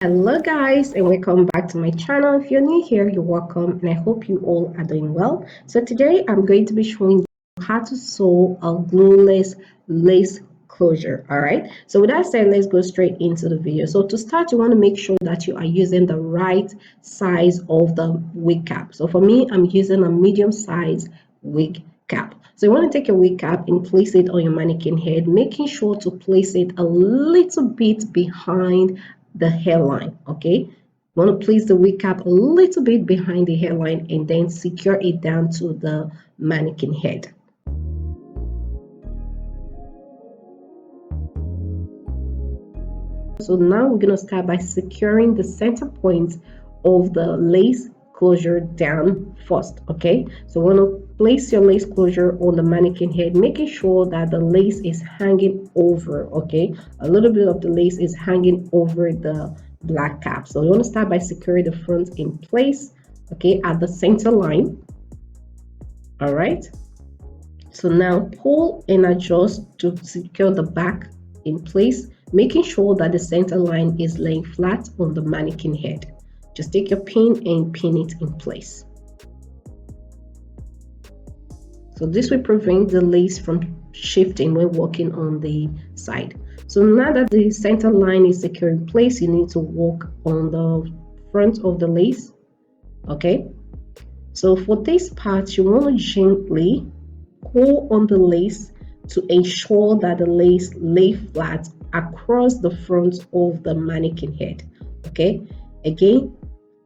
Hello guys, and welcome back to my channel. If you're new here, you're welcome, and I hope you all are doing well. So today I'm going to be showing you how to sew a glueless lace closure. All right, so with that said, let's go straight into the video. So to start, you want to make sure that you are using the right size of the wig cap. So for me, I'm using a medium size wig cap. So you want to take your wig cap and place it on your mannequin head, making sure to place it a little bit behind the hairline. Okay, you want to place the wig cap a little bit behind the hairline and then secure it down to the mannequin head. So now we're going to start by securing the center point of the lace closure down first. Okay, so we want to place your lace closure on the mannequin head, making sure that the lace is hanging over. Okay, a little bit of the lace is hanging over the black cap. So you want to start by securing the front in place, okay, at the center line. All right, so now pull and adjust to secure the back in place, making sure that the center line is laying flat on the mannequin head. Just take your pin and pin it in place. So this will prevent the lace from shifting when walking on the side. So now that the center line is secure in place, you need to walk on the front of the lace. Okay, so for this part, you want to gently pull on the lace to ensure that the lace lay flat across the front of the mannequin head. Okay, again,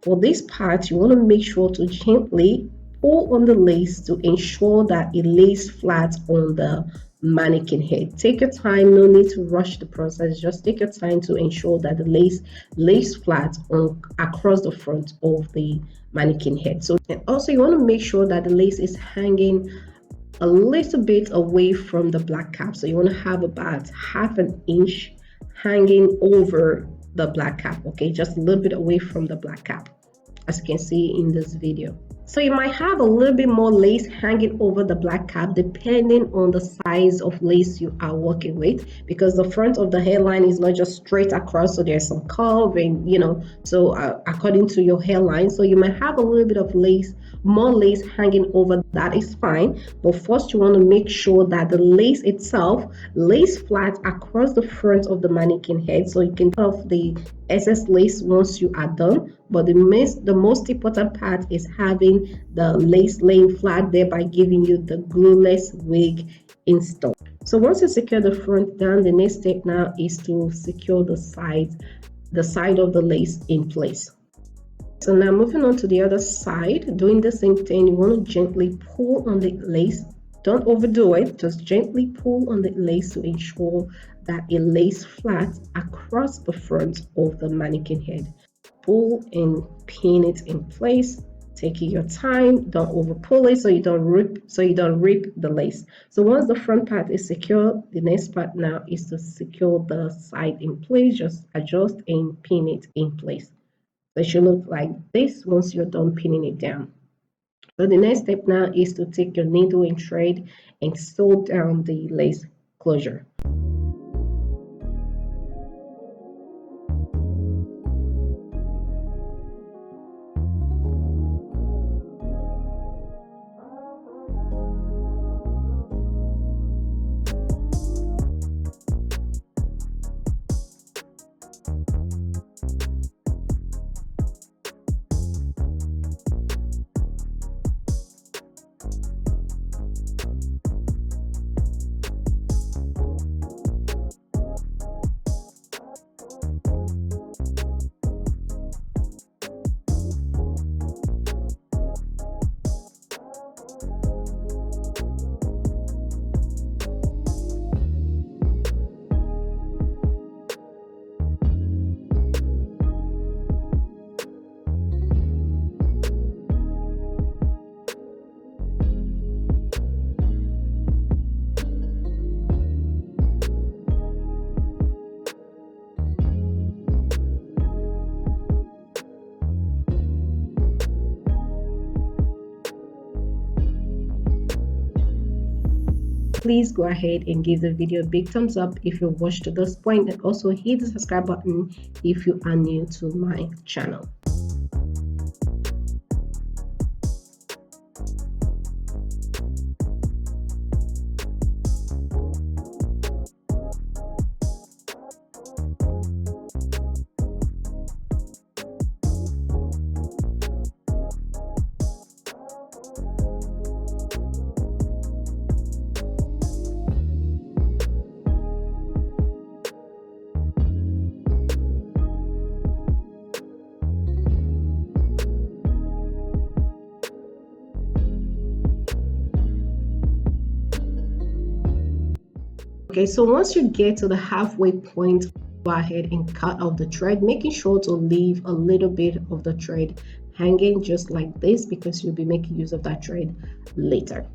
for this part, you want to make sure to gently pull on the lace to ensure that it lays flat on the mannequin head. Take your time, no need to rush the process. Just take your time to ensure that the lace lays flat on across the front of the mannequin head. So, and also you want to make sure that the lace is hanging a little bit away from the black cap. So you want to have about half an inch hanging over the black cap. Okay, just a little bit away from the black cap, as you can see in this video. So you might have a little bit more lace hanging over the black cap depending on the size of lace you are working with, because the front of the hairline is not just straight across, so there's some curve, and so according to your hairline, so you might have a little bit of lace, more lace hanging over. That is fine, but first you want to make sure that the lace itself lays flat across the front of the mannequin head, so you can cut off the excess lace once you are done. But the most important part is having the lace laying flat, thereby giving you the glueless wig installed. So once you secure the front down, the next step now is to secure the side of the lace in place. So now moving on to the other side, doing the same thing, you want to gently pull on the lace. Don't overdo it, just gently pull on the lace to ensure that it lays flat across the front of the mannequin head. Pull and pin it in place, taking your time. Don't over pull it so you don't rip the lace. So once the front part is secure, the next part now is to secure the side in place. Just adjust and pin it in place. So it should look like this once you're done pinning it down. So the next step now is to take your needle and thread and sew down the lace closure. please go ahead and give the video a big thumbs up if you watched to this point, and also hit the subscribe button if you are new to my channel. Okay, so once you get to the halfway point, go ahead and cut off the thread, making sure to leave a little bit of the thread hanging just like this, because you'll be making use of that thread later.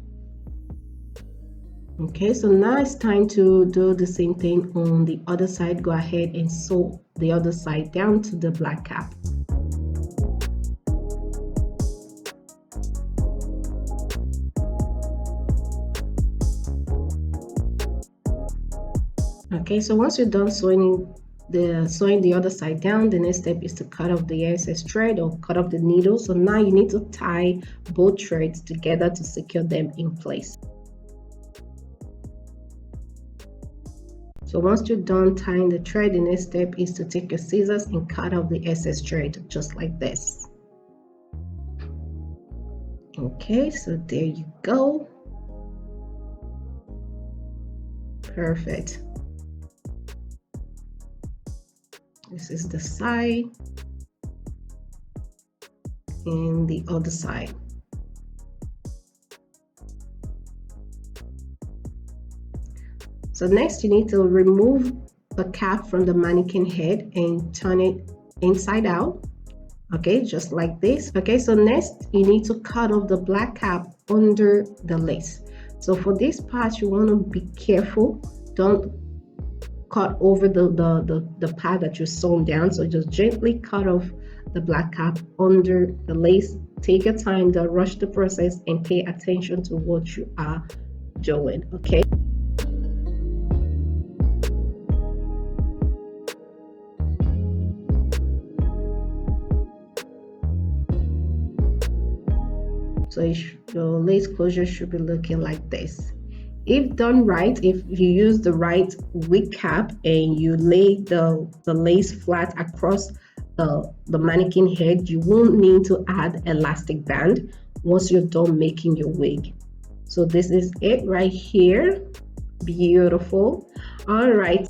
Okay, so now it's time to do the same thing on the other side. Go ahead and sew the other side down to the black cap. Okay, so once you're done sewing the other side down, the next step is to cut off the excess thread or cut off the needle. So now you need to tie both threads together to secure them in place. So once you're done tying the thread, the next step is to take your scissors and cut off the excess thread just like this. Okay, so there you go. Perfect. This is the side and the other side. So next you need to remove the cap from the mannequin head and turn it inside out. Okay, just like this. Okay, so next you need to cut off the black cap under the lace. So for this part you want to be careful. Don't cut over the part that you sewn down. So just gently cut off the black cap under the lace. Take your time, don't rush the process, and pay attention to what you are doing. Okay. So your lace closure should be looking like this. If done right, if you use the right wig cap and you lay the lace flat across the mannequin head, you won't need to add elastic band once you're done making your wig. So this is it right here. Beautiful. All right,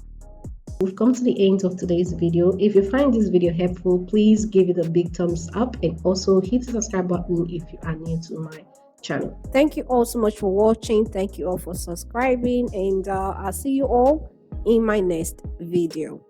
we've come to the end of today's video. If you find this video helpful, please give it a big thumbs up and also hit the subscribe button if you are new to my channel. Thank you all so much for watching. Thank you all for subscribing, and I'll see you all in my next video.